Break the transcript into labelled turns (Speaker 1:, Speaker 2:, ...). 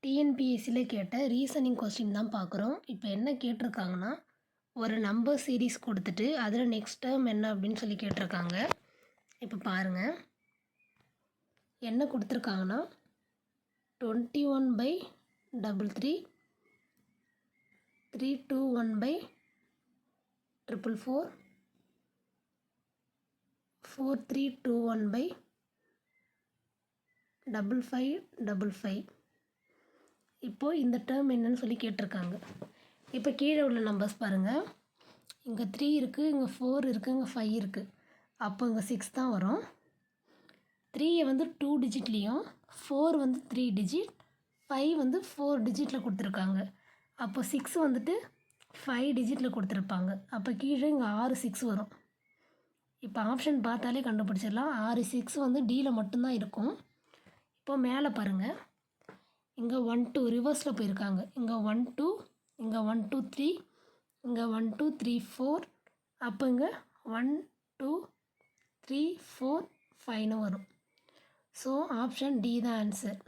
Speaker 1: டிஎன்பிஎஸ்சியில் கேட்ட reasoning question தான் பார்க்குறோம். இப்போ என்ன கேட்டிருக்காங்கன்னா, ஒரு நம்பர் சீரீஸ் கொடுத்துட்டு அதில் நெக்ஸ்ட் டேர்ம் என்ன அப்படின்னு சொல்லி கேட்டிருக்காங்க. இப்போ பாருங்கள், என்ன கொடுத்துருக்காங்கன்னா 21/33, 321/444, 4321/5555. இப்போது இந்த டேர்ம் என்னன்னு சொல்லி கேட்டிருக்காங்க. இப்போ கீழே உள்ள நம்பர்ஸ் பாருங்கள். இங்கே 3 இருக்குது, இங்கே 4 இருக்குது, இங்கே 5 இருக்குது. அப்போ இங்கே 6 தான் வரும். 3 வந்து 2 டிஜிட்லேயும், 4 வந்து 3 டிஜிட், 5 வந்து 4 டிஜிட்டில் கொடுத்துருக்காங்க. அப்போ 6 வந்துட்டு 5 டிஜிட்டில் கொடுத்துருப்பாங்க. அப்போ கீழே இங்கே 6 6 வரும். இப்போ ஆப்ஷன் பார்த்தாலே கண்டுபிடிச்சிடலாம். 6 6 வந்து டியில் மட்டும்தான் இருக்கும். இப்போ மேலே பாருங்கள், இங்கே 1 2 ரிவர்ஸில் போயிருக்காங்க. இங்கே 1 2, இங்கே 1 2 3, இங்கே 1 2 3 4, அப்போ இங்கே 1 2 3 4 5ன்னு வரும். ஸோ ஆப்ஷன் டி தான் ஆன்சர்.